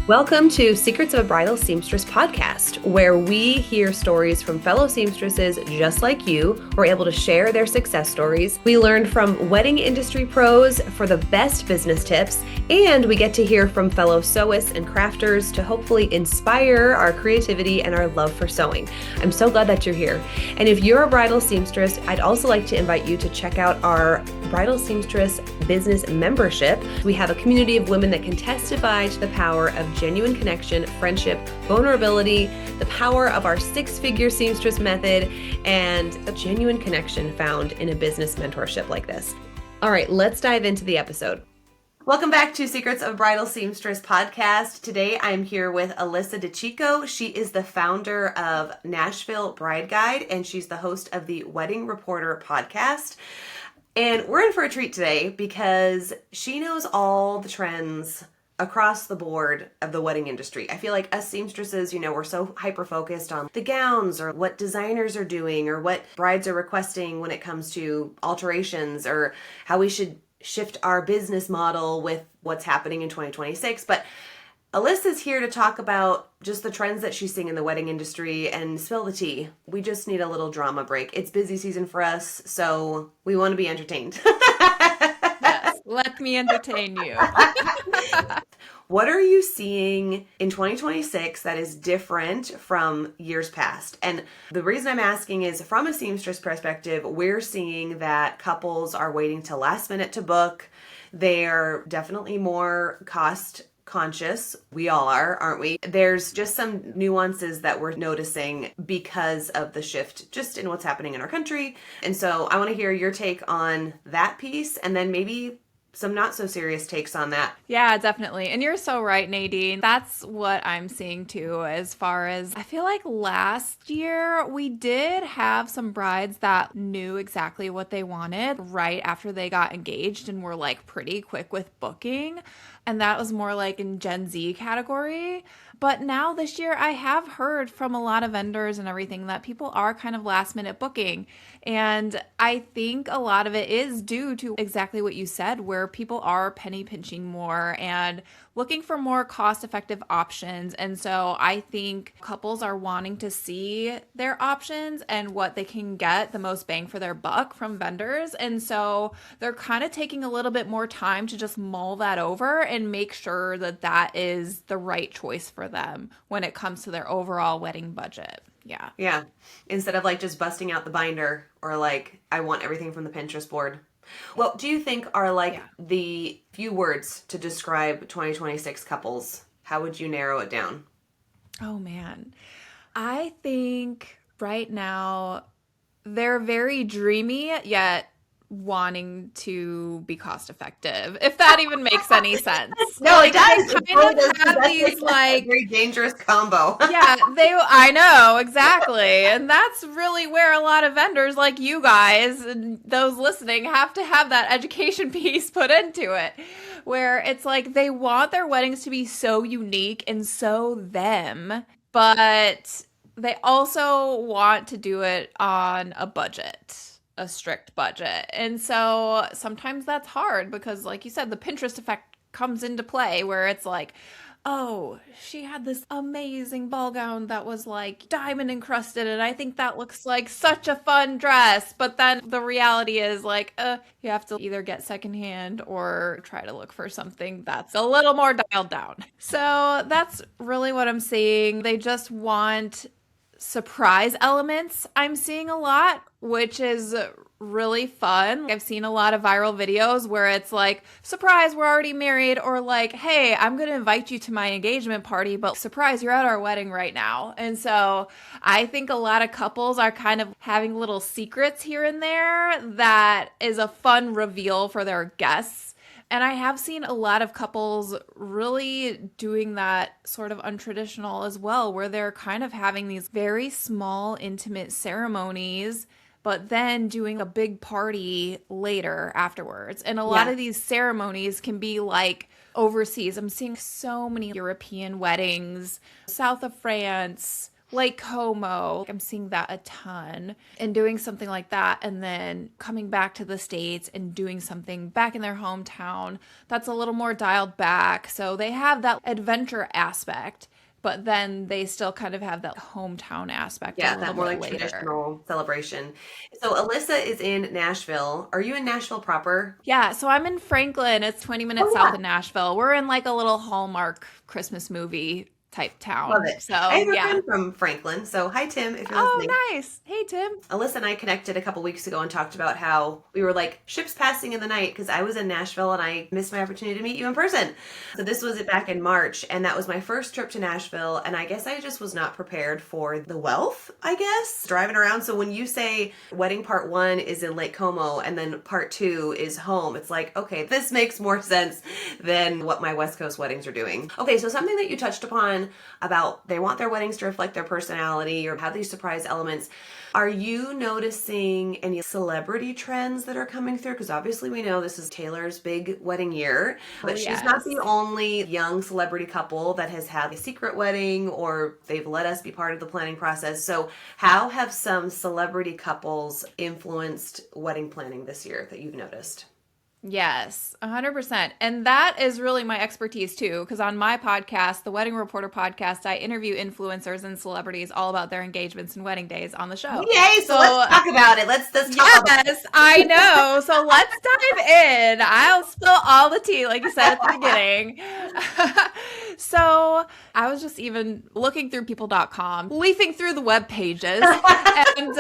Welcome to Secrets of a Bridal Seamstress podcast, where we hear stories from fellow seamstresses just like you. We're able to share their success stories. We learn from wedding industry pros for the best business tips, and we get to hear from fellow sewists and crafters to hopefully inspire our creativity and our love for sewing. I'm so glad that you're here. And if you're a bridal seamstress, I'd also like to invite you to check out our Bridal Seamstress business membership. We have a community of women that can testify to the power of genuine connection, friendship, vulnerability, the power of our six-figure seamstress method, and a genuine connection found in a business mentorship like this. All right, let's dive into the episode. Welcome back to Secrets of Bridal Seamstress podcast. Today I'm here with Alyssa DiCicco. She is the founder of Nashville Bride Guide, and she's the host of the Wedding Reporter podcast. And we're in for a treat today because she knows all the trends across the board of the wedding industry. I feel like us seamstresses, we're so hyper-focused on the gowns or what designers are doing or what brides are requesting when it comes to alterations or how we should shift our business model with what's happening in 2026. But Alyssa's here to talk about just the trends that she's seeing in the wedding industry and spill the tea. We just need a little drama break. It's busy season for us, so we want to be entertained. Yes, let me entertain you. What are you seeing in 2026 that is different from years past? And the reason I'm asking is from a seamstress perspective, we're seeing that couples are waiting till last minute to book. They're definitely more cost conscious. We all are, aren't we? There's just some nuances that we're noticing because of the shift just in what's happening in our country. And so I want to hear your take on that piece and then maybe some not so serious takes on that. Yeah, definitely. And you're so right, Nadine. That's what I'm seeing too, as far as I feel like last year we did have some brides that knew exactly what they wanted right after they got engaged and were like pretty quick with booking. And that was more like in Gen Z category. But now this year, I have heard from a lot of vendors and everything that people are kind of last minute booking. And I think a lot of it is due to exactly what you said, where people are penny pinching more and looking for more cost-effective options. And so I think couples are wanting to see their options and what they can get the most bang for their buck from vendors. And so they're kind of taking a little bit more time to just mull that over and make sure that that is the right choice for them when it comes to their overall wedding budget. Yeah. Yeah. Instead of like just busting out the binder or like, I want everything from the Pinterest board. What do you think are like the few words to describe 2026 couples? How would you narrow it down? Oh man. I think right now they're very dreamy yet wanting to be cost effective, if that even makes any sense. No, like, it does. They kind of have these like a very dangerous combo. Yeah, I know, exactly. And that's really where a lot of vendors like you guys and those listening have to have that education piece put into it, where it's like they want their weddings to be so unique and so them, but they also want to do it on a budget. A strict budget. And so sometimes that's hard because, like you said, the Pinterest effect comes into play where it's like, oh, she had this amazing ball gown that was like diamond encrusted and I think that looks like such a fun dress. But then the reality is like, you have to either get secondhand or try to look for something that's a little more dialed down. So that's really what I'm seeing. They just want surprise elements. I'm seeing a lot, which is really fun. I've seen a lot of viral videos where it's like, surprise, we're already married, or like, hey, I'm going to invite you to my engagement party, but surprise, you're at our wedding right now. And so I think a lot of couples are kind of having little secrets here and there that is a fun reveal for their guests. And I have seen a lot of couples really doing that sort of untraditional as well, where they're kind of having these very small, intimate ceremonies, but then doing a big party later afterwards. And a lot of these ceremonies can be like overseas. I'm seeing so many European weddings, south of France, Lake Como. I'm seeing that a ton, and doing something like that, and then coming back to the States and doing something back in their hometown that's a little more dialed back. So they have that adventure aspect, but then they still kind of have that hometown aspect a Yeah, little that more bit like later. traditional celebration. So Alyssa is in Nashville. Are you in Nashville proper? Yeah, so I'm in Franklin. It's 20 minutes Oh south yeah, of Nashville. We're in like a little Hallmark Christmas movie type love town. it. I So, have a yeah. friend from Franklin. So hi Tim, if you're listening. Oh, nice. Hey, Tim. Alyssa and I connected a couple weeks ago and talked about how we were like ships passing in the night because I was in Nashville and I missed my opportunity to meet you in person. So this was back in March, and that was my first trip to Nashville. And I guess I just was not prepared for the wealth, I guess, driving around. So when you say wedding part one is in Lake Como and then part two is home, it's like, okay, this makes more sense than what my West Coast weddings are doing. Okay, so something that you touched upon about they want their weddings to reflect their personality or have these surprise elements. Are you noticing any celebrity trends that are coming through? Because obviously we know this is Taylor's big wedding year, Oh, but she's not the yes. only young celebrity couple that has had a secret wedding or they've let us be part of the planning process. So how have some celebrity couples influenced wedding planning this year that you've noticed? Yes, 100%. And that is really my expertise too, because on my podcast, the Wedding Reporter podcast, I interview influencers and celebrities all about their engagements and wedding days on the show. Yay! So let's So, talk about it. Let's talk about it. yes, I know. So let's dive in. I'll spill all the tea, like you said at the beginning. So I was just even looking through people.com, leafing through the web pages, and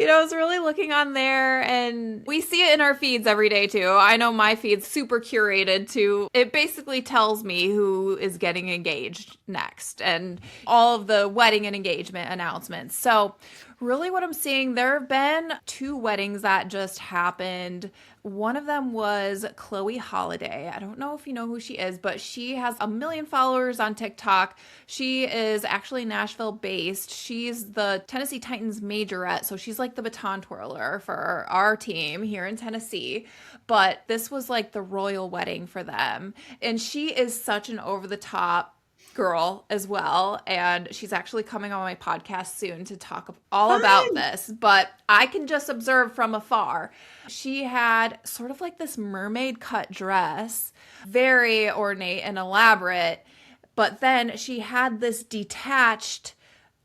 I was really looking on there, and we see it in our feeds every day too. I know my feed's super curated too. It basically tells me who is getting engaged next and all of the wedding and engagement announcements. So really what I'm seeing, there have been two weddings that just happened. One of them was Chloe Holiday. I don't know if you know who she is, but she has 1 million followers on TikTok. She is actually Nashville based. She's the Tennessee Titans majorette, so she's like the baton twirler for our team here in Tennessee. But this was like the royal wedding for them. And she is such an over the top girl as well, and she's actually coming on my podcast soon to talk all about Fun. this, but I can just observe from afar. She had sort of like this mermaid cut dress, very ornate and elaborate, but then she had this detached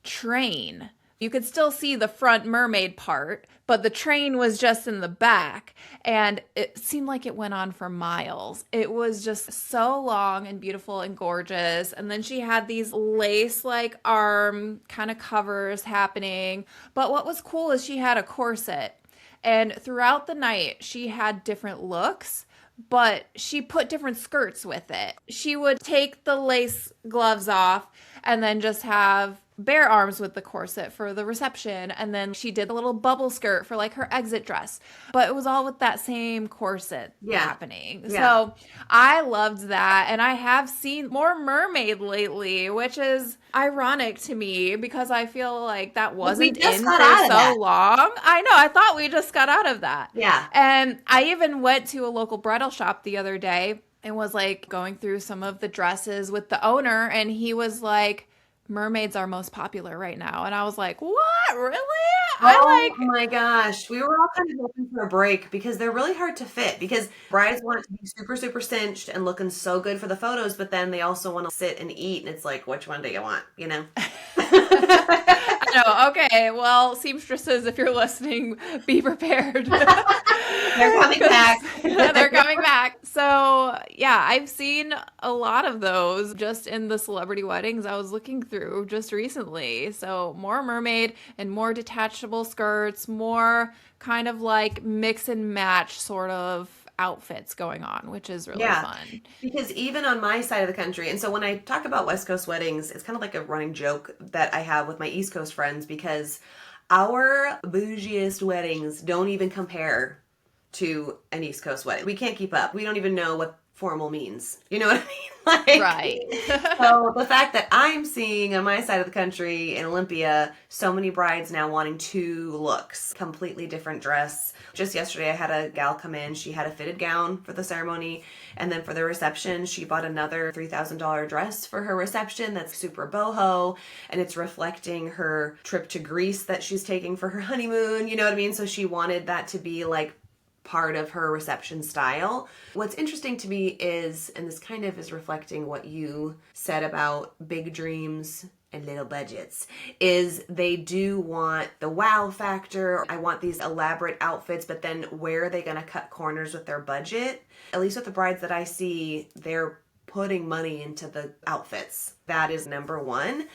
train. You could still see the front mermaid part, but the train was just in the back, and it seemed like it went on for miles. It was just so long and beautiful and gorgeous. And then she had these lace-like arm kind of covers happening. But what was cool is she had a corset, and throughout the night, she had different looks, but she put different skirts with it. She would take the lace gloves off and then just have bare arms with the corset for the reception, and then she did a little bubble skirt for like her exit dress, but it was all with that same corset happening. So I loved that, and I have seen more mermaid lately, which is ironic to me because I feel like that wasn't in for so long. I know, I thought we just got out of that. Yeah. And I even went to a local bridal shop the other day and was like going through some of the dresses with the owner, and he was like, mermaids are most popular right now. And I was like, what? Really? Oh my gosh. We were all kind of hoping for a break because they're really hard to fit because brides want to be super, super cinched and looking so good for the photos, but then they also want to sit and eat. And it's like, which one do you want? You know? I know. Okay. Well, seamstresses, if you're listening, be prepared. They're coming back. They're coming back. So, yeah, I've seen a lot of those just in the celebrity weddings I was looking through just recently. So, more mermaid and more detachable skirts, more kind of like mix and match sort of outfits going on, which is really fun. Because even on my side of the country, and so when I talk about West Coast weddings, it's kind of like a running joke that I have with my East Coast friends because our bougiest weddings don't even compare to an East Coast wedding. We can't keep up. We don't even know what formal means. You know what I mean? Like, Right. so the fact that I'm seeing on my side of the country in Olympia, so many brides now wanting two looks, completely different dress. Just yesterday, I had a gal come in. She had a fitted gown for the ceremony. And then for the reception, she bought another $3,000 dress for her reception that's super boho. And it's reflecting her trip to Greece that she's taking for her honeymoon. You know what I mean? So she wanted that to be like part of her reception style. What's interesting to me is, and this kind of is reflecting what you said about big dreams and little budgets, is they do want the wow factor. I want these elaborate outfits, but then where are they going to cut corners with their budget? At least with the brides that I see, they're putting money into the outfits. That is number one.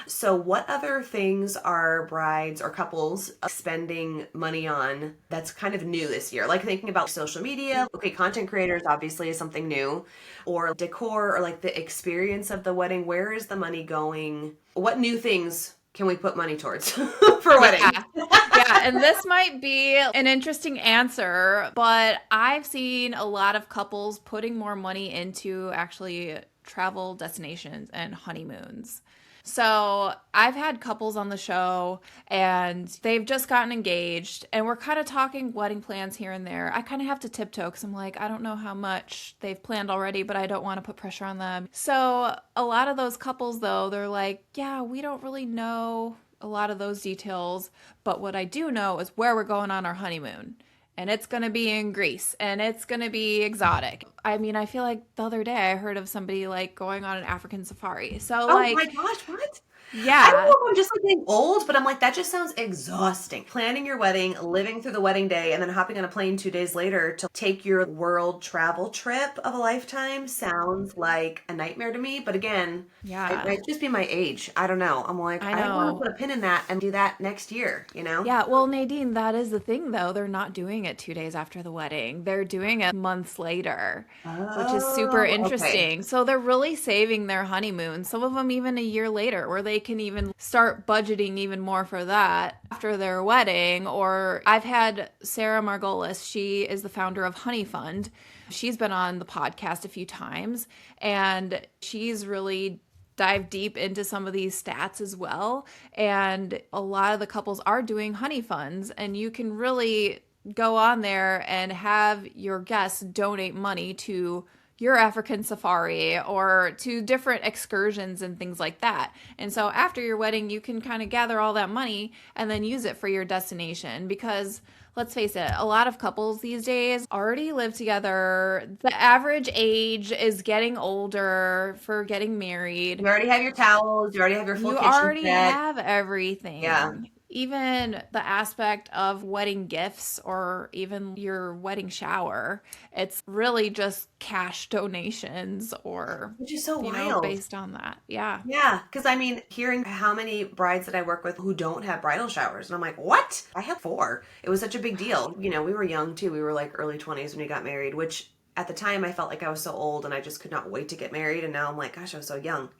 So what other things are brides or couples spending money on that's kind of new this year? Like thinking about social media. Okay, content creators obviously is something new. Or decor, or like the experience of the wedding. Where is the money going? What new things can we put money towards for weddings? Yeah, and this might be an interesting answer, but I've seen a lot of couples putting more money into actually travel destinations and honeymoons. So I've had couples on the show and they've just gotten engaged and we're kind of talking wedding plans here and there. I kind of have to tiptoe because I'm like, I don't know how much they've planned already, but I don't want to put pressure on them. So a lot of those couples though, they're like, yeah, we don't really know a lot of those details, but what I do know is where we're going on our honeymoon. And it's going to be in Greece and it's going to be exotic. I mean, I feel like the other day I heard of somebody like going on an African safari. So Oh my gosh, what? I don't yeah. know if I'm just like getting old, but I'm like, that just sounds exhausting. Planning your wedding, living through the wedding day, and then hopping on a plane 2 days later to take your world travel trip of a lifetime sounds like a nightmare to me. But again, it might just be my age. I don't know. I'm like, I want to put a pin in that and do that next year, you know? Yeah, well, Nadine, that is the thing, though. They're not doing it 2 days after the wedding. They're doing it months later, which is super interesting. So they're really saving their honeymoon, some of them even a year later, where they can even start budgeting even more for that after their wedding. Or I've had Sarah Margolis. She is the founder of Honey Fund. She's been on the podcast a few times, and she's really dive deep into some of these stats as well. And a lot of the couples are doing honey funds, and you can really go on there and have your guests donate money to your African safari or to different excursions and things like that. And so after your wedding, you can kind of gather all that money and then use it for your destination, because let's face it, a lot of couples these days already live together. The average age is getting older for getting married. You already have your towels. You already have your full kitchen set. You already have everything. Yeah. Even the aspect of wedding gifts or even your wedding shower, it's really just cash donations or, which is so wild, based on that. Yeah. Yeah. Because I mean, hearing how many brides that I work with who don't have bridal showers, and I'm like, what? I have 4. It was such a big deal. We were young too. We were like early 20s when we got married, which at the time I felt like I was so old and I just could not wait to get married. And now I'm like, gosh, I was so young,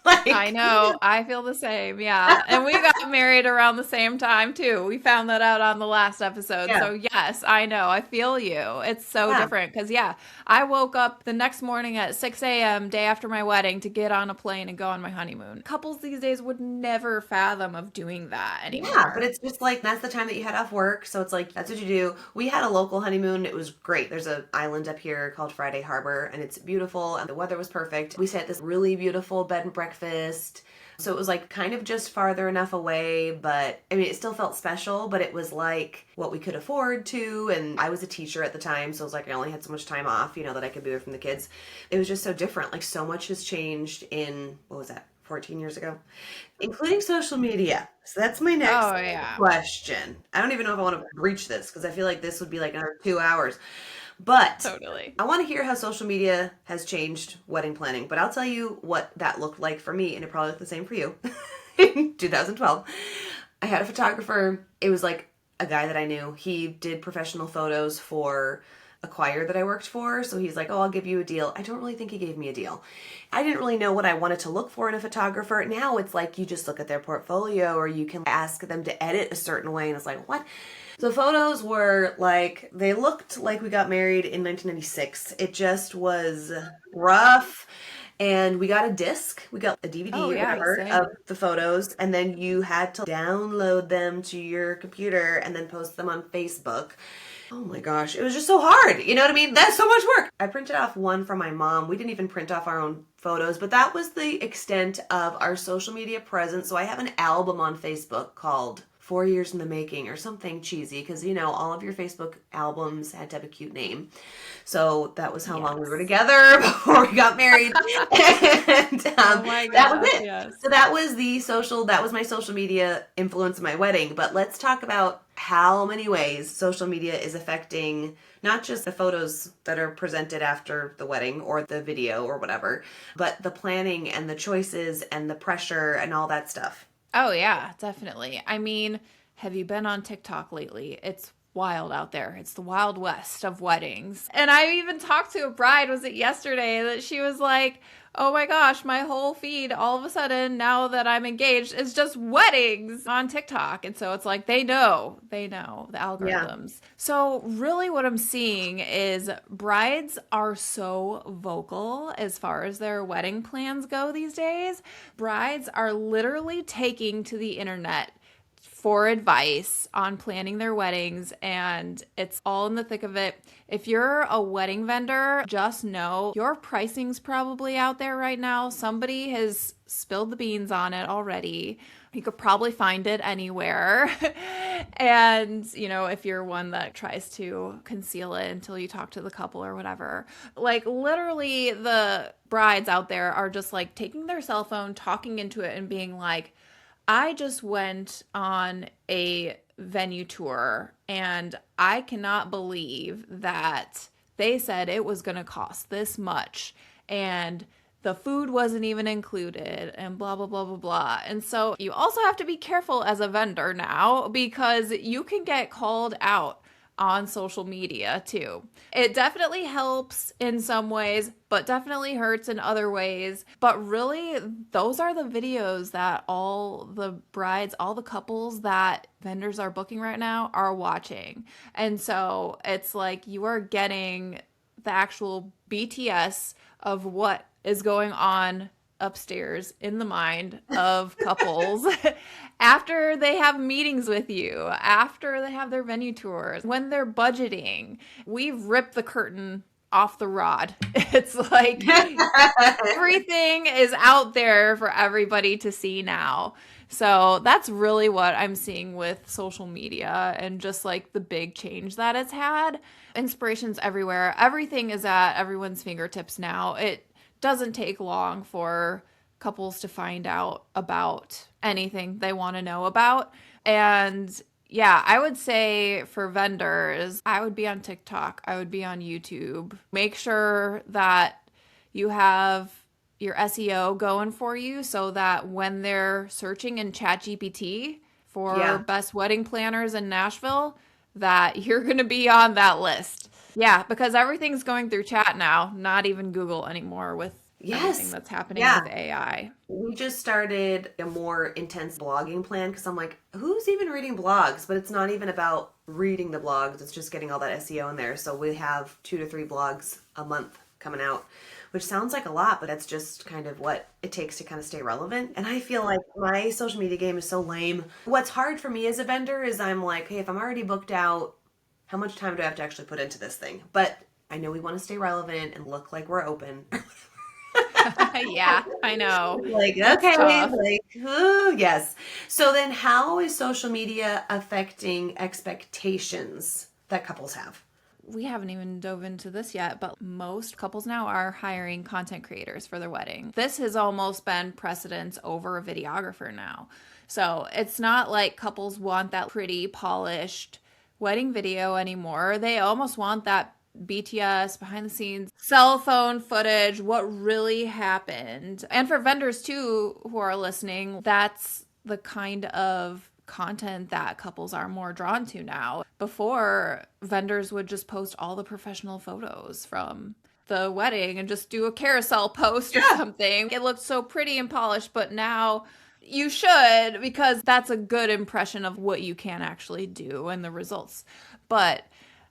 Like, I know. I feel the same. Yeah. And we got married around the same time too. We found that out on the last episode. Yeah. So yes, I know. I feel you. It's so different because I woke up the next morning at 6 a.m. day after my wedding to get on a plane and go on my honeymoon. Couples these days would never fathom of doing that anymore. Yeah, but it's just like, that's the time that you head off work. So it's like, that's what you do. We had a local honeymoon. It was great. There's an island up here called Friday Harbor and it's beautiful. And the weather was perfect. We stayed at this really beautiful bed and breakfast. So it was like kind of just farther enough away, but I mean, it still felt special, but it was like what we could afford to. And I was a teacher at the time. So it was like, I only had so much time off, that I could be away from the kids. It was just so different. Like so much has changed in, 14 years ago, including social media. So that's my next question. I don't even know if I want to breach this because I feel like this would be like another 2 hours. But totally. I want to hear how social media has changed wedding planning. But I'll tell you what that looked like for me, and it probably looked the same for you. In 2012, I had a photographer. It was like a guy that I knew. He did professional photos for a choir that I worked for. So he's like, oh, I'll give you a deal. I don't really think he gave me a deal. I didn't really know what I wanted to look for in a photographer. Now it's like you just look at their portfolio or you can ask them to edit a certain way. And it's like, what? The photos were like, they looked like we got married in 1996. It just was rough. And we got a disc, we got a Oh DVD or yeah, whatever of same. the photos, and then you had to download them to your computer and then post them on Facebook. Oh my gosh, it was just so hard. You know what I mean? That's so much work. I printed off one from my mom. We didn't even print off our own photos, but that was the extent of our social media presence. So I have an album on Facebook called 4 Years in the Making or something cheesy because, you know, all of your Facebook albums had to have a cute name. So that was how long we were Yes. together before we got married. And Oh my that was gosh, it. yes. So that was my social media influence of my wedding. But let's talk about how many ways social media is affecting not just the photos that are presented after the wedding or the video or whatever, but the planning and the choices and the pressure and all that stuff. Oh yeah, definitely. I mean, have you been on TikTok lately? It's wild out there. It's the wild west of weddings. And I even talked to a bride, was it yesterday, that she was like, "Oh my gosh, my whole feed all of a sudden now that I'm engaged is just weddings on TikTok." And so it's like they know the Yeah. algorithms. So really what I'm seeing is brides are so vocal as far as their wedding plans go these days. Brides are literally taking to the internet for advice on planning their weddings, and it's all in the thick of it. If you're a wedding vendor, just know your pricing's probably out there right now. Somebody has spilled the beans on it already. You could probably find it anywhere. And, you know, if you're one that tries to conceal it until you talk to the couple or whatever, like literally the brides out there are just like taking their cell phone, talking into it, and being like, I just went on a venue tour and I cannot believe that they said it was going to cost this much and the food wasn't even included and blah, blah, blah, blah, blah. And so you also have to be careful as a vendor now because you can get called out on social media too. It definitely helps in some ways, but definitely hurts in other ways. But really, those are the videos that all the brides, all the couples that vendors are booking right now are watching. And so it's like you are getting the actual BTS of what is going on upstairs in the mind of couples after they have meetings with you, after they have their venue tours, when they're budgeting. We've ripped the curtain off the rod. It's like everything is out there for everybody to see now. So that's really what I'm seeing with social media and just like the big change that it's had. Inspiration's everywhere. Everything is at everyone's fingertips now. It doesn't take long for couples to find out about anything they want to know about. And yeah, I would say for vendors, I would be on TikTok, I would be on YouTube. Make sure that you have your SEO going for you so that when they're searching in ChatGPT for Yeah. best wedding planners in Nashville, that you're going to be on that list. Yeah, because everything's going through chat now, not even Google anymore with everything Yes. that's happening Yeah. with AI. We just started a more intense blogging plan because I'm like, who's even reading blogs? But it's not even about reading the blogs, it's just getting all that SEO in there. So we have 2 to 3 blogs a month coming out, which sounds like a lot, but that's just kind of what it takes to kind of stay relevant. And I feel like my social media game is so lame. What's hard for me as a vendor is I'm like, hey, if I'm already booked out, how much time do I have to actually put into this thing? But I know we want to stay relevant and look like we're open. Yeah, I know. Like, It's okay, tough. like, ooh, yes. So then how is social media affecting expectations that couples have? We haven't even dove into this yet, but most couples now are hiring content creators for their wedding. This has almost been precedence over a videographer now. So it's not like couples want that pretty polished wedding video anymore. They almost want that BTS, behind the scenes, cell phone footage, what really happened. And for vendors too who are listening, that's the kind of content that couples are more drawn to now. Before, vendors would just post all the professional photos from the wedding and just do a carousel post or something. It looked so pretty and polished, but now You should, because that's a good impression of what you can actually do and the results. But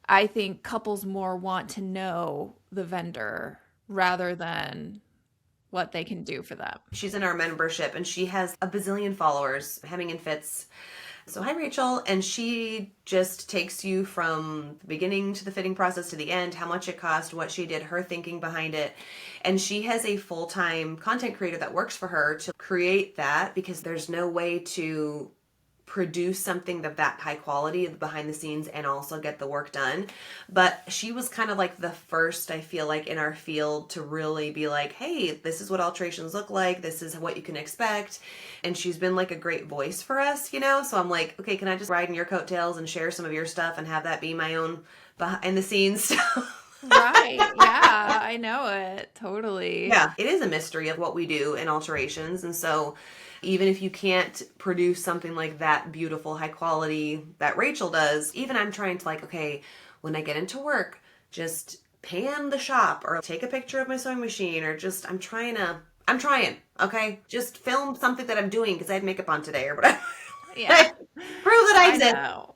I think couples more want to know the vendor rather than what they can do for them. She's in our membership and she has a bazillion followers, hemming and fits. So hi Rachel, and she just takes you from the beginning to the fitting process to the end, how much it cost, what she did, her thinking behind it. And she has a full-time content creator that works for her to create that, because there's no way to produce something of that high quality behind the scenes and also get the work done. But she was kind of like the first, I feel like, in our field to really be like, hey, this is what alterations look like. This is what you can expect. And she's been like a great voice for us, you know? So I'm like, okay, can I just ride in your coattails and share some of your stuff and have that be my own behind the scenes stuff? Right. Yeah, I know it. Totally. Yeah, it is a mystery of what we do in alterations. And so even if you can't produce something like that beautiful, high quality that Rachel does, even I'm trying to like, okay, when I get into work, just pan the shop or take a picture of my sewing machine, or just, I'm trying, okay? Just film something that I'm doing because I had makeup on today or whatever. Yeah. Prove that I exist. Know.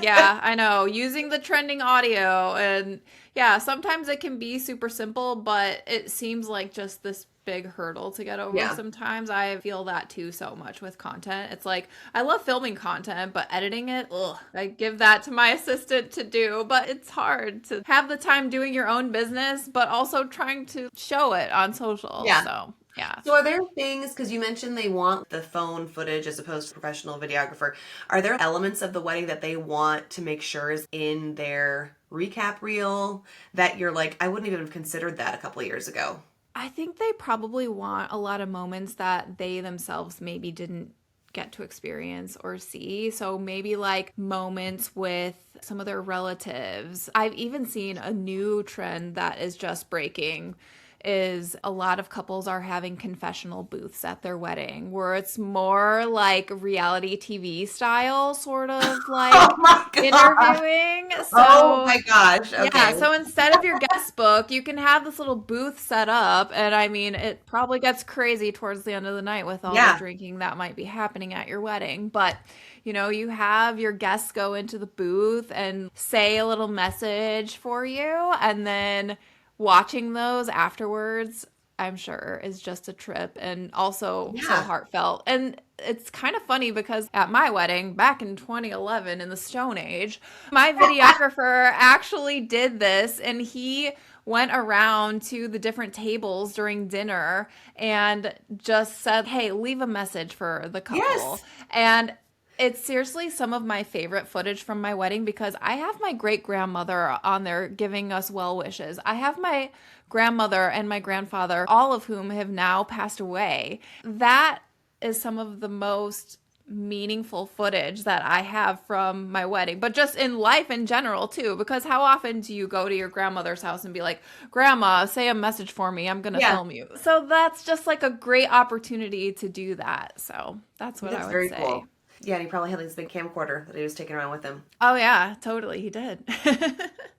Yeah, I know. Using the trending audio, and yeah, sometimes it can be super simple, but it seems like just this big hurdle to get over. Yeah. Sometimes I feel that too so much with content. It's like, I love filming content, but editing it, I give that to my assistant to do, but it's hard to have the time doing your own business, but also trying to show it on social. Yeah. So yeah. So are there things, because you mentioned they want the phone footage as opposed to professional videographer, are there elements of the wedding that they want to make sure is in their recap reel that you're like, I wouldn't even have considered that a couple of years ago? I think they probably want a lot of moments that they themselves maybe didn't get to experience or see. So maybe like moments with some of their relatives. I've even seen a new trend that is just breaking, is a lot of couples are having confessional booths at their wedding, where it's more like reality TV style, sort of like interviewing. So, oh my gosh. Okay. Yeah, so instead of your guest book, you can have this little booth set up. And I mean, it probably gets crazy towards the end of the night with all the drinking that might be happening at your wedding. But you know, you have your guests go into the booth and say a little message for you, and then watching those afterwards, I'm sure, is just a trip, and also so heartfelt. And it's kind of funny because at my wedding back in 2011 in the Stone Age, my videographer actually did this, and he went around to the different tables during dinner and just said, hey, leave a message for the couple. Yes. And it's seriously some of my favorite footage from my wedding, because I have my great-grandmother on there giving us well wishes. I have my grandmother and my grandfather, all of whom have now passed away. That is some of the most meaningful footage that I have from my wedding, but just in life in general too, because how often do you go to your grandmother's house and be like, Grandma, say a message for me, I'm gonna film you. So that's just like a great opportunity to do that. So that's what I would very say. Cool. Yeah, and he probably had this big camcorder that he was taking around with him. Oh yeah, totally, he did.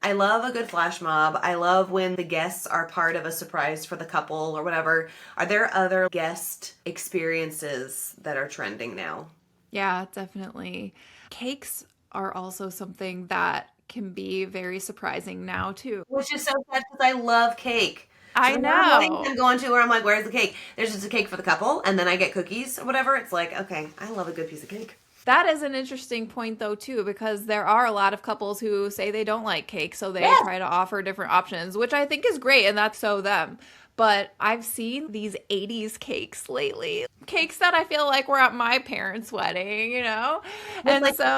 I love a good flash mob. I love when the guests are part of a surprise for the couple or whatever. Are there other guest experiences that are trending now? Yeah, definitely. Cakes are also something that can be very surprising now too. Which is so sad because I love cake. I know. I'm going to where I'm like, where's the cake? There's just a cake for the couple, and then I get cookies or whatever. It's like, okay, I love a good piece of cake. That is an interesting point though too, because there are a lot of couples who say they don't like cake, so they try to offer different options, which I think is great, and that's so them. But I've seen these 80s cakes lately. Cakes that I feel like were at my parents' wedding, you know? And like so, the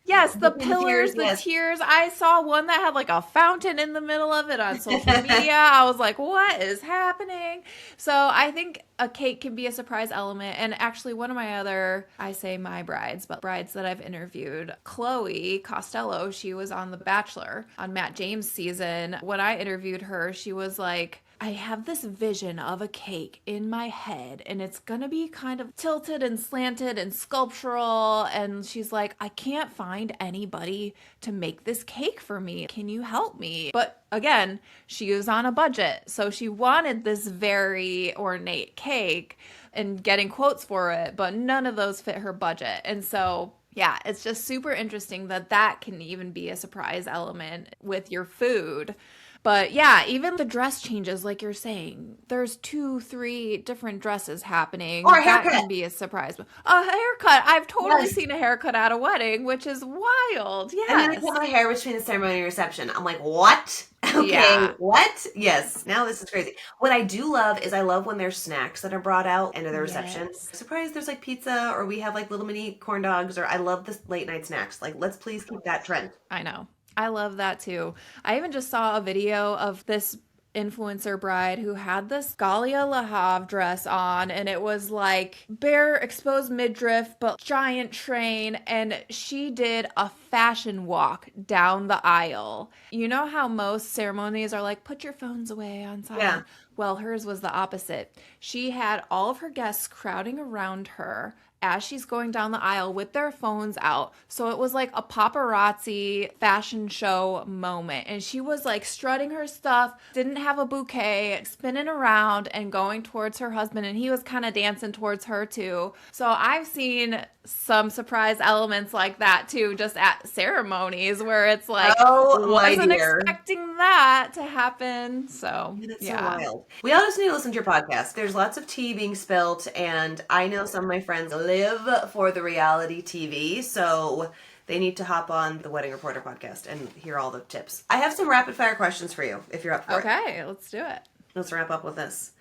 pillars, the pillars, the tiers. I saw one that had like a fountain in the middle of it on social media. I was like, what is happening? So I think a cake can be a surprise element. And actually one of my other, I say my brides, but brides that I've interviewed, Chloe Costello, she was on The Bachelor on Matt James' season. When I interviewed her, she was like, I have this vision of a cake in my head, and it's going to be kind of tilted and slanted and sculptural. And she's like, I can't find anybody to make this cake for me. Can you help me? But again, she was on a budget. So she wanted this very ornate cake and getting quotes for it, but none of those fit her budget. And so yeah, it's just super interesting that can even be a surprise element with your food. But yeah, even the dress changes, like you're saying, there's 2-3 different dresses happening. Or a haircut. That can be a surprise. A haircut. I've totally seen a haircut at a wedding, which is wild. Yes. And then I cut my hair between the ceremony and reception. I'm like, what? Okay, Yeah. what? Yes. Now this is crazy. What I do love is I love when there's snacks that are brought out into the reception. Yes. Surprise, there's like pizza, or we have like little mini corn dogs, or I love the late night snacks. Like, let's please keep that trend. I know. I love that too. I even just saw a video of this influencer bride who had this Galia Le Havre dress on, and it was like bare exposed midriff but giant train, and she did a fashion walk down the aisle. You know how most ceremonies are like, put your phones away on silent? Yeah. Well, hers was the opposite. She had all of her guests crowding around her as she's going down the aisle with their phones out. So it was like a paparazzi fashion show moment. And she was like strutting her stuff, didn't have a bouquet, spinning around and going towards her husband. And he was kind of dancing towards her too. So I've seen some surprise elements like that too, just at ceremonies where it's like, wasn't expecting that to happen. So That's yeah. so wild. We all just need to listen to your podcast. There's lots of tea being spilt, and I know some of my friends live for the reality TV, so they need to hop on the Wedding Reporter podcast and hear all the tips. I have some rapid fire questions for you if you're up for it. Okay, let's do it. Let's wrap up with this.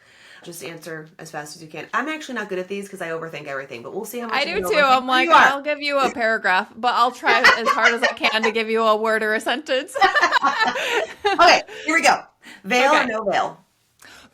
Just answer as fast as you can. I'm actually not good at these because I overthink everything, but we'll see how much I do you too. overthink. I'm like, I'll give you a paragraph, but I'll try as hard as I can to give you a word or a sentence. Okay, here we go. Veil or Okay. no veil?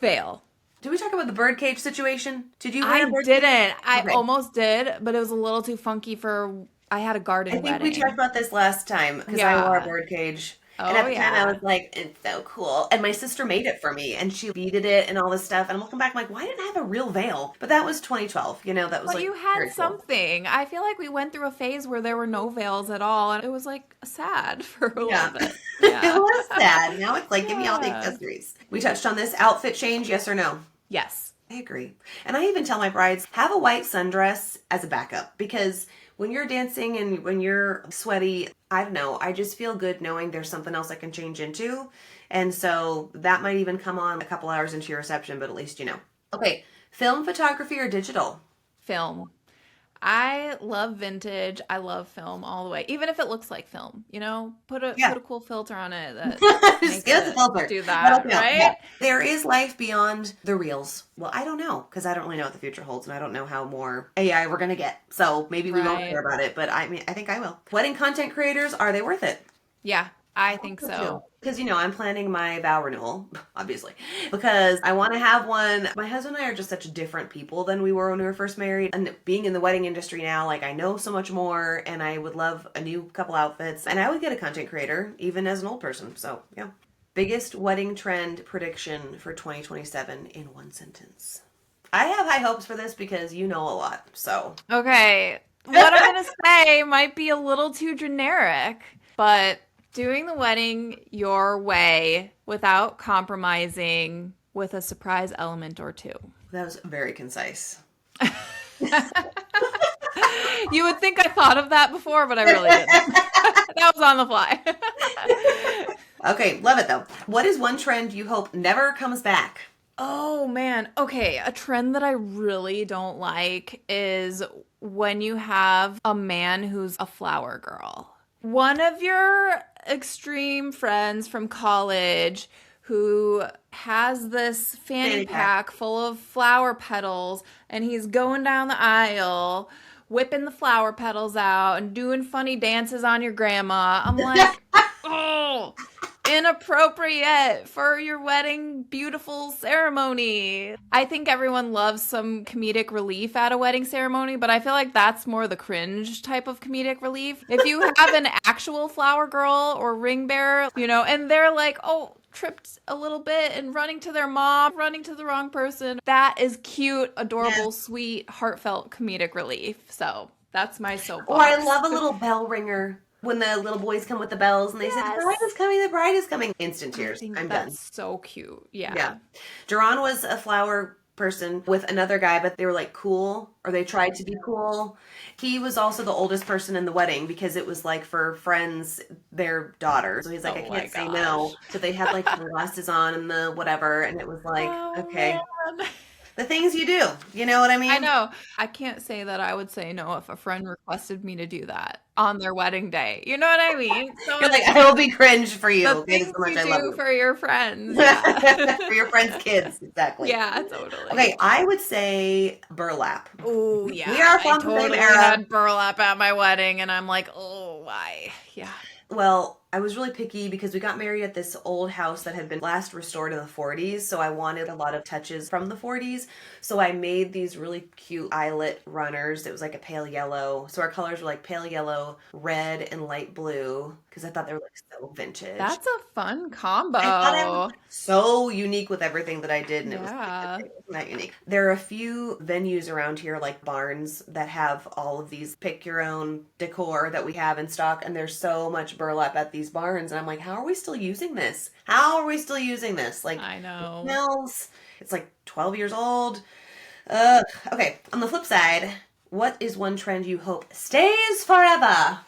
Veil. Did we talk about the birdcage situation? Did you wear I a birdcage? didn't. I Okay. almost did, but it was a little too funky for. I had a garden I think wedding. we talked about this last time because I Yeah. wore a birdcage. And Oh, at the time I yeah. was like, it's so cool. And my sister made it for me and she beaded it and all this stuff. And I'm looking back, I'm like, why didn't I have a real veil? But that was 2012. You know, that was But like you had very cool. something. I feel like we went through a phase where there were no veils at all, and it was like sad for a Yeah. little bit. It Yeah. was sad. Now it's like, give me all the Yeah. accessories. We touched on this outfit change, yes or no? Yes. I agree. And I even tell my brides, have a white sundress as a backup because when you're dancing and when you're sweaty, I don't know, I just feel good knowing there's something else I can change into. And so that might even come on a couple hours into your reception, but at least you know. Okay, film photography or digital? Film. I love vintage. I love film all the way. Even if it looks like film, you know, put a cool filter on it that Just give us a filter. do that, right? Yeah. There is life beyond the reels. Well, I don't know because I don't really know what the future holds and I don't know how more AI we're going to get. So maybe we won't Right. care about it, but I mean, I think I will. Wedding content creators, are they worth it? Yeah, I think so. Because, you know, I'm planning my vow renewal, obviously, because I want to have one. My husband and I are just such different people than we were when we were first married. And being in the wedding industry now, like I know so much more and I would love a new couple outfits. And I would get a content creator, even as an old person. So, yeah. Biggest wedding trend prediction for 2027 in one sentence. I have high hopes for this because you know a lot. So, Okay, what I'm going to say might be a little too generic, but doing the wedding your way without compromising with a surprise element or two. that was very concise. You would think I thought of that before, but I really didn't. That was on the fly. Okay, love it though. What is one trend you hope never comes back? Oh man. Okay, a trend that I really don't like is when you have a man who's a flower girl. One of your extreme friends from college who has this fanny pack full of flower petals and he's going down the aisle whipping the flower petals out and doing funny dances on your grandma. I'm like, oh, inappropriate for your wedding beautiful ceremony. I think everyone loves some comedic relief at a wedding ceremony, but I feel like that's more the cringe type of comedic relief. If you have an actual flower girl or ring bearer, you know, and they're like, oh, tripped a little bit and running to their mom, running to the wrong person. That is cute, adorable, sweet, heartfelt comedic relief. So that's my soapbox. Or I love a little bell ringer when the little boys come with the bells and they say, the bride is coming, the bride is coming. Instant tears. I'm done. That's so cute. Yeah. Duran was a flower person with another guy, but they were like cool, or they tried to be cool. He was also the oldest person in the wedding because it was like for friends, their daughter. So he's like, I can't say no. So they had like the glasses on and the whatever, and it was like, okay. Man. The things you do, you know what I mean? I know. I can't say that I would say no if a friend requested me to do that on their wedding day. You know what I mean? So you're like, I will be cringe for you. The things you do for your friends. Yeah. For your friends' kids, exactly. Yeah, totally. Okay, I would say burlap. Oh, yeah. We are from the same era. I had burlap at my wedding, and I'm like, oh, why? Yeah. Well, I was really picky because we got married at this old house that had been last restored in the 40s. So I wanted a lot of touches from the 40s. So I made these really cute eyelet runners. It was like a pale yellow. So our colors were like pale yellow, red, and light blue because I thought they were like so vintage. That's a fun combo. I thought I was so unique with everything that I did. And it was not unique. There are a few venues around here like barns that have all of these pick your own decor that we have in stock. And there's so much burlap at these barns, and I'm like, how are we still using this? Like, I know. It smells. It's like 12 years old. Okay, on the flip side, what is one trend you hope stays forever?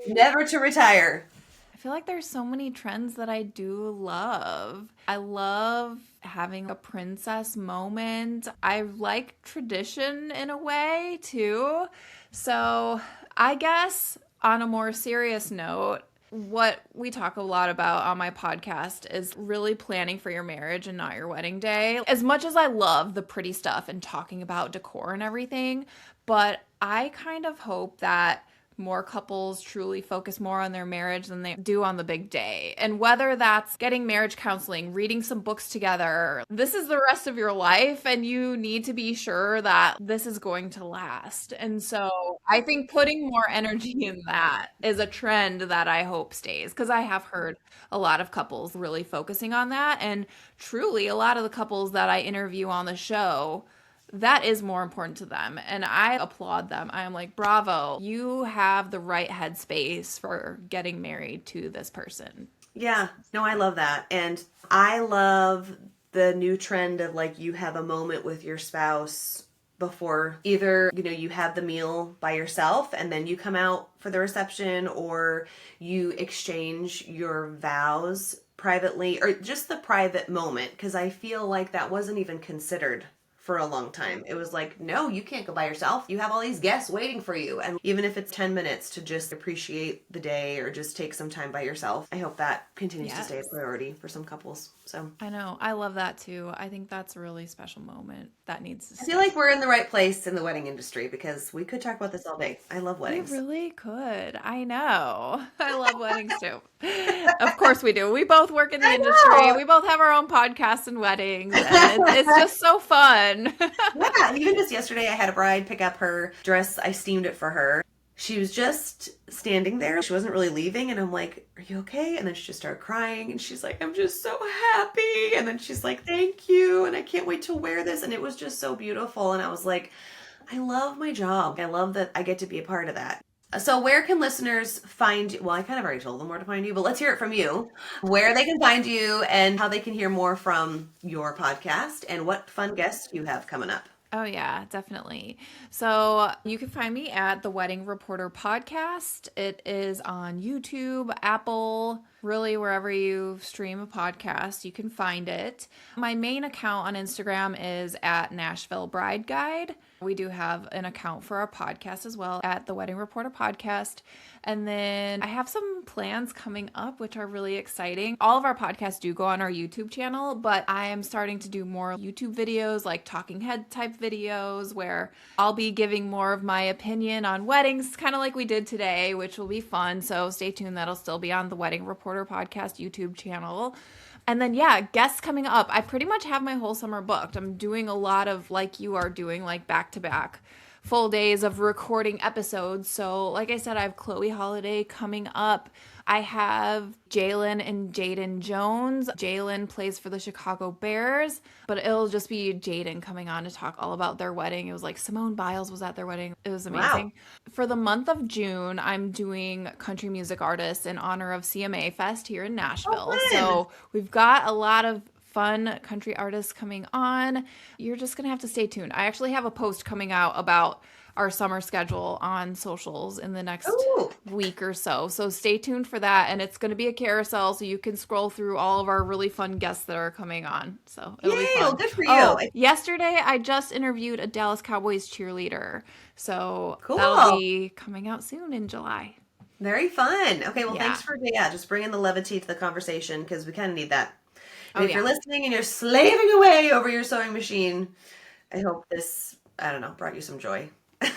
Never to retire. I feel like there's so many trends that I do love. I love having a princess moment. I like tradition in a way too. So I guess on a more serious note, what we talk a lot about on my podcast is really planning for your marriage and not your wedding day. As much as I love the pretty stuff and talking about decor and everything, but I kind of hope that more couples truly focus more on their marriage than they do on the big day. And whether that's getting marriage counseling, reading some books together, this is the rest of your life and you need to be sure that this is going to last. And so I think putting more energy in that is a trend that I hope stays, because I have heard a lot of couples really focusing on that. And truly, a lot of the couples that I interview on the show, that is more important to them. And I applaud them. I am like, bravo, you have the right headspace for getting married to this person. Yeah, no, I love that. And I love the new trend of like, you have a moment with your spouse before either, you know, you have the meal by yourself and then you come out for the reception, or you exchange your vows privately, or just the private moment. Because I feel like that wasn't even considered for a long time. It was like, no, you can't go by yourself. You have all these guests waiting for you. And even if it's 10 minutes to just appreciate the day or just take some time by yourself, I hope that continues to stay a priority for some couples. So I know. I love that too. I think that's a really special moment that needs to stay. I feel like we're in the right place in the wedding industry because we could talk about this all day. I love weddings. We really could. I know. I love weddings too. Of course we do. We both work in the industry. We both have our own podcasts and weddings. And it's just so fun. Yeah. Even just yesterday, I had a bride pick up her dress. I steamed it for her. She was just standing there. She wasn't really leaving. And I'm like, are you okay? And then she just started crying. And she's like, I'm just so happy. And then she's like, thank you. And I can't wait to wear this. And it was just so beautiful. And I was like, I love my job. I love that I get to be a part of that. So where can listeners find you? Well, I kind of already told them where to find you, but let's hear it from you. Where they can find you and how they can hear more from your podcast and what fun guests you have coming up. Oh, yeah, definitely. So you can find me at the Wedding Reporter Podcast. It is on YouTube, Apple, really wherever you stream a podcast, you can find it. My main account on Instagram is at Nashville Bride Guide. We do have an account for our podcast as well at the Wedding Reporter Podcast. And then I have some plans coming up, which are really exciting. All of our podcasts do go on our YouTube channel, but I am starting to do more YouTube videos, like talking head type videos, where I'll be giving more of my opinion on weddings, kind of like we did today, which will be fun. So stay tuned. That'll still be on the Wedding Reporter Podcast YouTube channel. And then, yeah, guests coming up. I pretty much have my whole summer booked. I'm doing a lot of, like you are doing, like back-to-back full days of recording episodes. So like I said, I have Chloe Holiday coming up. I have Jalen and Jaden Jones. Jalen plays for the Chicago Bears, but it'll just be Jaden coming on to talk all about their wedding. It was like Simone Biles was at their wedding. It was amazing. Wow. For the month of June, I'm doing country music artists in honor of CMA Fest here in Nashville. So we've got a lot of fun country artists coming on. You're just going to have to stay tuned. I actually have a post coming out about our summer schedule on socials in the next week or so. So stay tuned for that. And it's going to be a carousel, so you can scroll through all of our really fun guests that are coming on. So it'll be fun. Good for you. Oh, yesterday, I just interviewed a Dallas Cowboys cheerleader. So that'll be coming out soon in July. Very fun. Okay, well, thanks for just bringing the levity to the conversation, because we kind of need that. And if you're listening and you're slaving away over your sewing machine, I hope this, brought you some joy.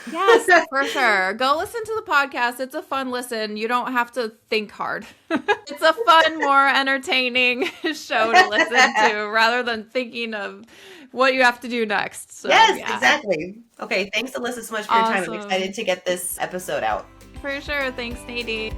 Yes, for sure. Go listen to the podcast. It's a fun listen. You don't have to think hard. It's a fun, more entertaining show to listen to rather than thinking of what you have to do next. So, yes, exactly. Okay, thanks, Alyssa, so much for your time. I'm excited to get this episode out. For sure. Thanks, Nadine.